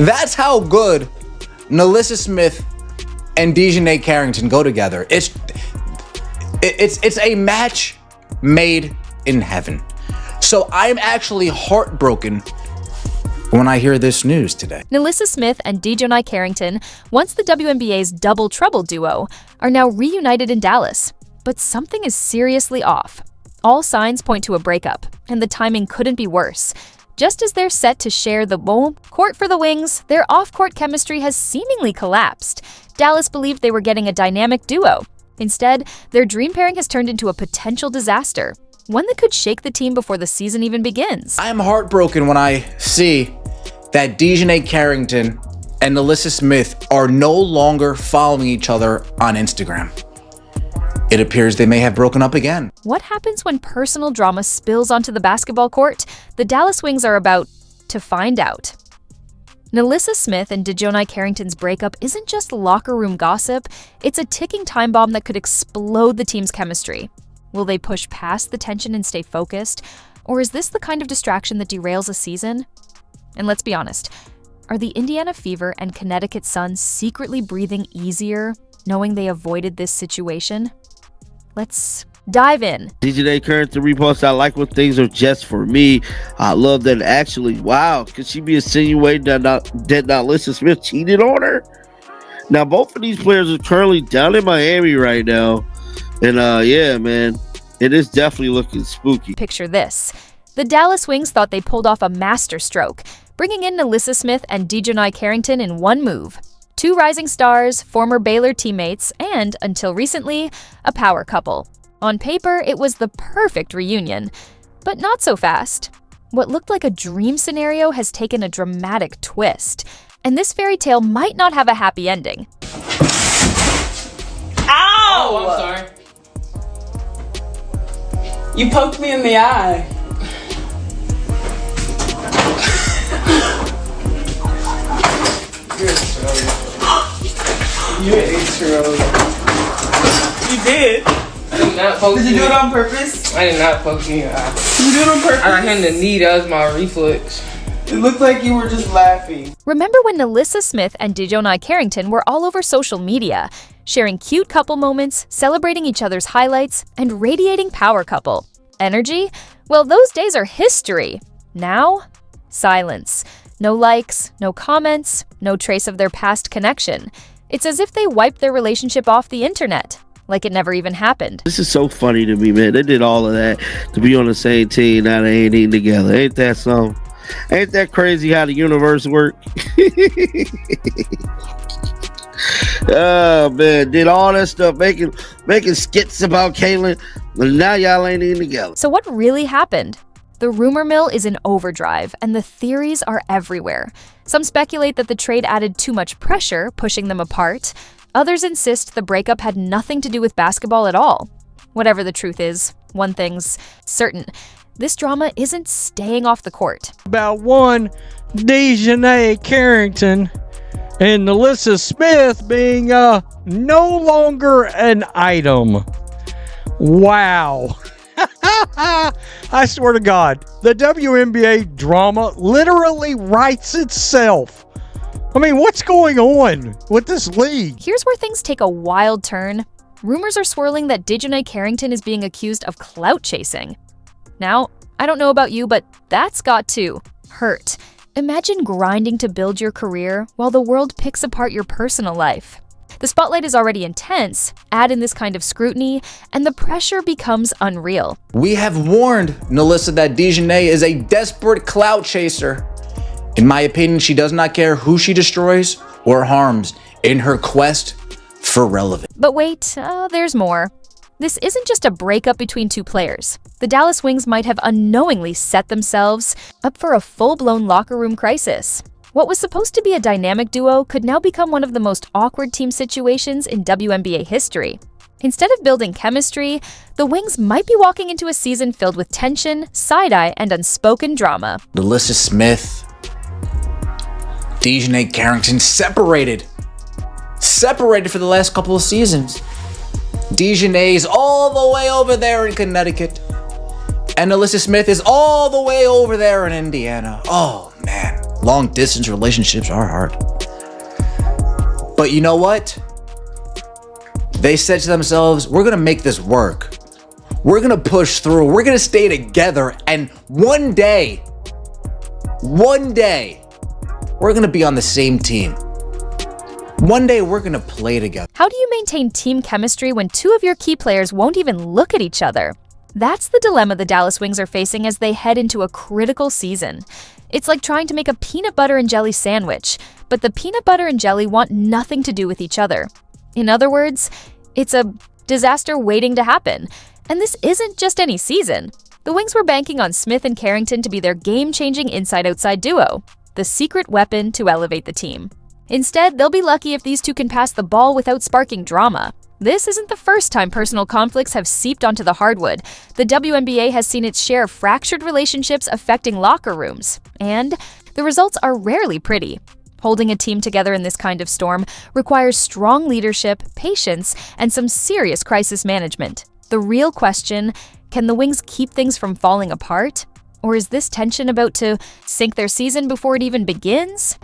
That's how good NaLyssa Smith and DiJonai Carrington go together. It's a match made in heaven. So I'm actually heartbroken when I hear this news today. NaLyssa Smith and DiJonai Carrington, once the WNBA's double trouble duo, are now reunited in Dallas. But something is seriously off. All signs point to a breakup, and the timing couldn't be worse. Just as they're set to share the court for the Wings, their off-court chemistry has seemingly collapsed. Dallas believed they were getting a dynamic duo. Instead, their dream pairing has turned into a potential disaster, one that could shake the team before the season even begins. I am heartbroken when I see that DiJonai Carrington and NaLyssa Smith are no longer following each other on Instagram. It appears they may have broken up again. What happens when personal drama spills onto the basketball court? The Dallas Wings are about to find out. NaLyssa Smith and DiJonai Carrington's breakup isn't just locker room gossip, it's a ticking time bomb that could explode the team's chemistry. Will they push past the tension and stay focused? Or is this the kind of distraction that derails a season? And let's be honest, are the Indiana Fever and Connecticut Sun secretly breathing easier, knowing they avoided this situation? Let's dive in. DiJonai Carrington repost, I like when things are just for me. I love that. Actually, wow, could she be insinuating that NaLyssa Smith cheated on her? Now, both of these players are currently down in Miami right now. And yeah, man, it is definitely looking spooky. Picture this. The Dallas Wings thought they pulled off a masterstroke, bringing in NaLyssa Smith and DiJonai Carrington in one move. Two rising stars, former Baylor teammates, and, until recently, a power couple. On paper, it was the perfect reunion, but not so fast. What looked like a dream scenario has taken a dramatic twist, and this fairy tale might not have a happy ending. Ow! Oh, I'm sorry. You poked me in the eye. You ate churros. You did? I did not poke Did you do it on purpose? I did not poke you in the eye. Did you do it on purpose? I got hit in the knee. That was my reflex. It looked like you were just laughing. Remember when NaLyssa Smith and DiJonai Carrington were all over social media, sharing cute couple moments, celebrating each other's highlights, and radiating power couple energy? Well, those days are history. Now, silence. No likes, no comments, no trace of their past connection. It's as if they wiped their relationship off the internet, like it never even happened. This is so funny to me, man. They did all of that to be on the same team. Now they ain't even together. Ain't that something? Ain't that crazy how the universe works? Oh, man. Did all that stuff, making skits about Caitlyn, but now y'all ain't even together. So what really happened? The rumor mill is in overdrive, and the theories are everywhere. Some speculate that the trade added too much pressure, pushing them apart. Others insist the breakup had nothing to do with basketball at all. Whatever the truth is, one thing's certain. This drama isn't staying off the court. About one DiJonai Carrington and NaLyssa Smith being no longer an item. Wow. I swear to God, the WNBA drama literally writes itself. I mean, what's going on with this league? Here's where things take a wild turn. Rumors are swirling that DiJonai Carrington is being accused of clout chasing. Now, I don't know about you, but that's got to hurt. Imagine grinding to build your career while the world picks apart your personal life. The spotlight is already intense, add in this kind of scrutiny, and the pressure becomes unreal. We have warned NaLyssa that DiJonai is a desperate clout chaser. In my opinion, she does not care who she destroys or harms in her quest for relevance. But wait, there's more. This isn't just a breakup between two players. The Dallas Wings might have unknowingly set themselves up for a full-blown locker room crisis. What was supposed to be a dynamic duo could now become one of the most awkward team situations in WNBA history. Instead of building chemistry, the Wings might be walking into a season filled with tension, side-eye, and unspoken drama. NaLyssa Smith, DiJonai Carrington separated for the last couple of seasons. DiJonai's all the way over there in Connecticut, and NaLyssa Smith is all the way over there in Indiana. Oh man. Long distance relationships are hard. But you know what? They said to themselves, we're going to make this work. We're going to push through. We're going to stay together. And one day, we're going to be on the same team. One day, we're going to play together. How do you maintain team chemistry when two of your key players won't even look at each other? That's the dilemma the Dallas Wings are facing as they head into a critical season. It's like trying to make a peanut butter and jelly sandwich, but the peanut butter and jelly want nothing to do with each other. In other words, it's a disaster waiting to happen. And this isn't just any season. The Wings were banking on Smith and Carrington to be their game-changing inside-outside duo, the secret weapon to elevate the team. Instead, they'll be lucky if these two can pass the ball without sparking drama. This isn't the first time personal conflicts have seeped onto the hardwood. The WNBA has seen its share of fractured relationships affecting locker rooms, and the results are rarely pretty. Holding a team together in this kind of storm requires strong leadership, patience, and some serious crisis management. The real question, can the Wings keep things from falling apart? Or is this tension about to sink their season before it even begins?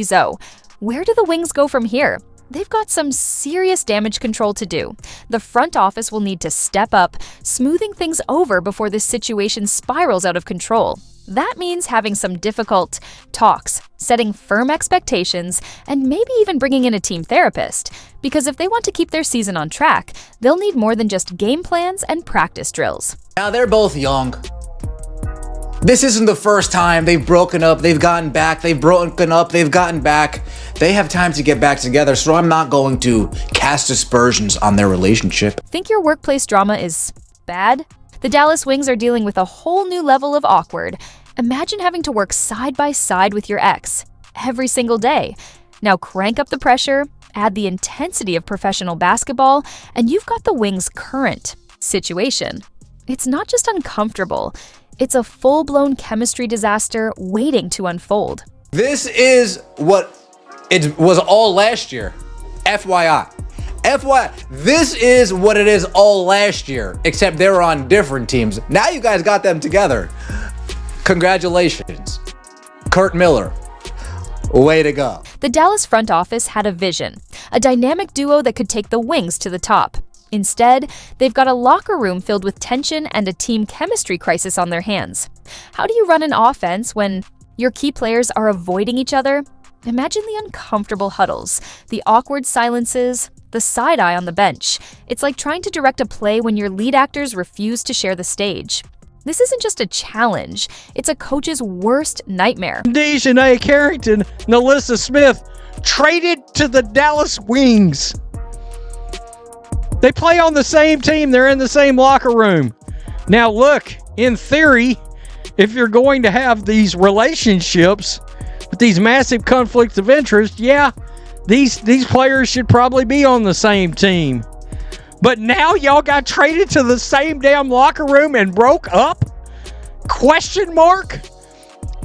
So, where do the Wings go from here? They've got some serious damage control to do. The front office will need to step up, smoothing things over before this situation spirals out of control. That means having some difficult talks, setting firm expectations, and maybe even bringing in a team therapist. Because if they want to keep their season on track, they'll need more than just game plans and practice drills. Now, they're both young. This isn't the first time they've broken up, they've gotten back, they've broken up, they've gotten back. They have time to get back together, so I'm not going to cast aspersions on their relationship. Think your workplace drama is bad? The Dallas Wings are dealing with a whole new level of awkward. Imagine having to work side by side with your ex every single day. Now crank up the pressure, add the intensity of professional basketball, and you've got the Wings' current situation. It's not just uncomfortable, it's a full-blown chemistry disaster waiting to unfold. This is what it was all last year. FYI. This is what it is all last year, except they were on different teams. Now you guys got them together. Congratulations. Kurt Miller. Way to go. The Dallas front office had a vision, a dynamic duo that could take the Wings to the top. Instead, they've got a locker room filled with tension and a team chemistry crisis on their hands. How do you run an offense when your key players are avoiding each other? Imagine the uncomfortable huddles, the awkward silences, the side eye on the bench. It's like trying to direct a play when your lead actors refuse to share the stage. This isn't just a challenge, it's a coach's worst nightmare. DiJonai Carrington, NaLyssa Smith, traded to the Dallas Wings. They play on the same team. They're in the same locker room. Now, look, in theory, if you're going to have these relationships with these massive conflicts of interest, yeah, these players should probably be on the same team. But now y'all got traded to the same damn locker room and broke up? Question mark?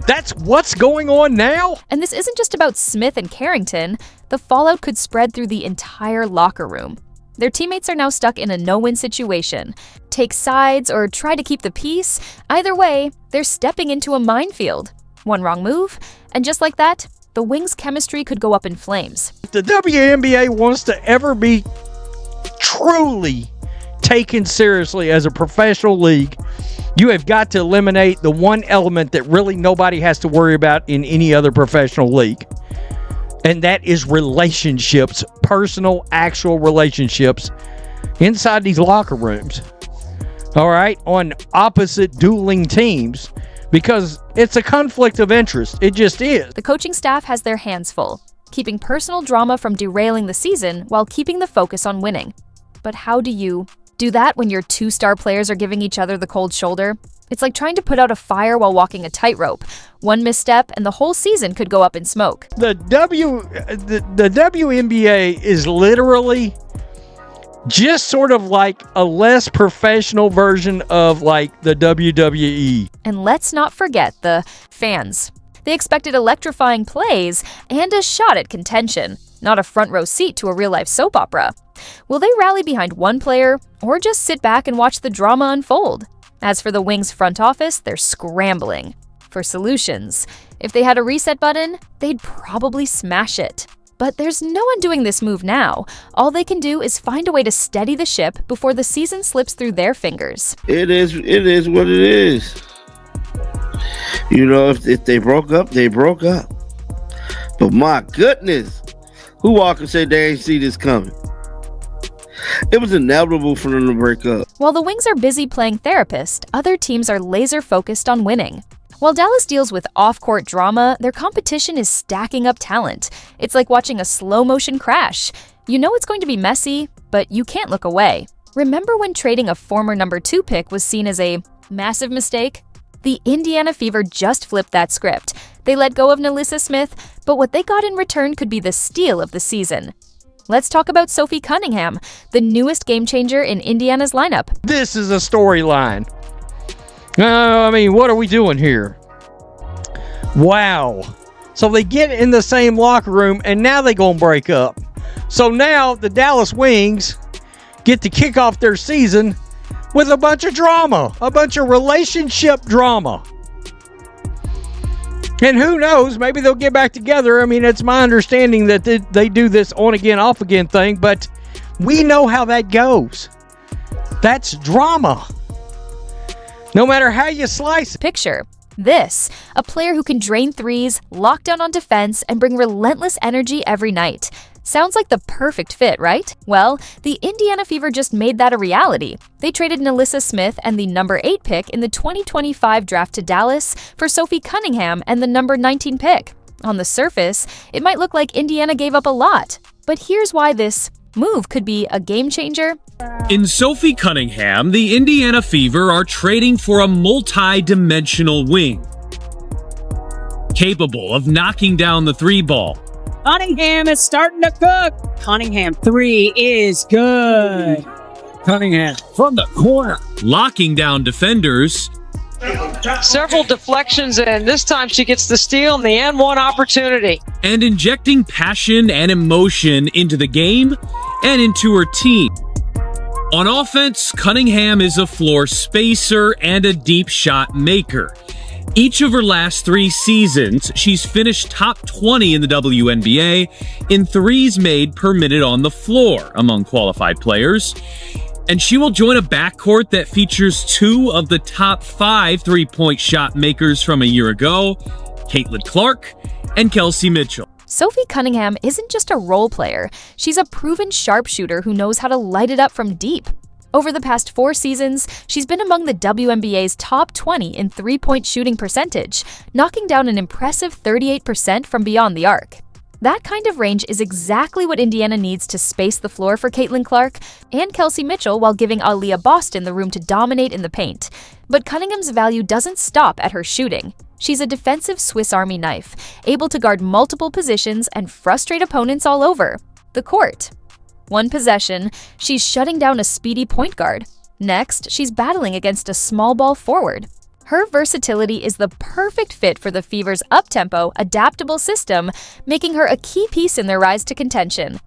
That's what's going on now? And this isn't just about Smith and Carrington. The fallout could spread through the entire locker room. Their teammates are now stuck in a no-win situation. Take sides or try to keep the peace. Either way, they're stepping into a minefield. One wrong move, and just like that, the Wings' chemistry could go up in flames. If the WNBA wants to ever be truly taken seriously as a professional league, you have got to eliminate the one element that really nobody has to worry about in any other professional league. And that is relationships, personal, actual relationships inside these locker rooms. All right, on opposite dueling teams, because it's a conflict of interest. It just is. The coaching staff has their hands full, keeping personal drama from derailing the season while keeping the focus on winning. But how do you do that when your two star players are giving each other the cold shoulder? It's like trying to put out a fire while walking a tightrope. One misstep and the whole season could go up in smoke. The WNBA is literally just sort of like a less professional version of like the WWE. And let's not forget the fans. They expected electrifying plays and a shot at contention. not a front row seat to a real-life soap opera. Will they rally behind one player or just sit back and watch the drama unfold? As for the Wings front office, they're scrambling for solutions. If they had a reset button, they'd probably smash it. But there's no undoing this move now. All they can do is find a way to steady the ship before the season slips through their fingers. It is what it is. You know, if they broke up, they broke up. But my goodness, who all can say they ain't see this coming? It was inevitable for them to break up. While the Wings are busy playing therapist, other teams are laser-focused on winning. While Dallas deals with off-court drama, their competition is stacking up talent. It's like watching a slow-motion crash. You know it's going to be messy, but you can't look away. Remember when trading a former number 2 pick was seen as a massive mistake? The Indiana Fever just flipped that script. They let go of NaLyssa Smith, but what they got in return could be the steal of the season. Let's talk about Sophie Cunningham, the newest game changer in Indiana's lineup. This is a storyline. What are we doing here? Wow. So they get in the same locker room, and now they're going to break up. So now the Dallas Wings get to kick off their season with a bunch of drama, a bunch of relationship drama. And who knows, maybe they'll get back together. It's my understanding that they do this on-again, off-again thing, but we know how that goes. That's drama. No matter how you slice it. Picture this, a player who can drain threes, lock down on defense, and bring relentless energy every night. Sounds like the perfect fit, right? Well, the Indiana Fever just made that a reality. They traded NaLyssa Smith and the number 8 pick in the 2025 draft to Dallas for Sophie Cunningham and the number 19 pick. On the surface, it might look like Indiana gave up a lot, but here's why this move could be a game changer. In Sophie Cunningham, the Indiana Fever are trading for a multi-dimensional wing, capable of knocking down the 3 ball. Cunningham is starting to cook. Cunningham 3 is good. Cunningham from the corner. Locking down defenders. Several deflections, and this time she gets the steal and the N1 opportunity. And injecting passion and emotion into the game and into her team. On offense, Cunningham is a floor spacer and a deep shot maker. Each of her last 3 seasons, she's finished top 20 in the WNBA in threes made per minute on the floor among qualified players. And she will join a backcourt that features 2 of the top 5 three-point shot makers from a year ago, Caitlin Clark and Kelsey Mitchell. Sophie Cunningham isn't just a role player. She's a proven sharpshooter who knows how to light it up from deep. Over the past 4 seasons, she's been among the WNBA's top 20 in three-point shooting percentage, knocking down an impressive 38% from beyond the arc. That kind of range is exactly what Indiana needs to space the floor for Caitlin Clark and Kelsey Mitchell while giving Aaliyah Boston the room to dominate in the paint. But Cunningham's value doesn't stop at her shooting. She's a defensive Swiss Army knife, able to guard multiple positions and frustrate opponents all over the court. One possession, she's shutting down a speedy point guard. Next, she's battling against a small ball forward. Her versatility is the perfect fit for the Fever's up-tempo, adaptable system, making her a key piece in their rise to contention.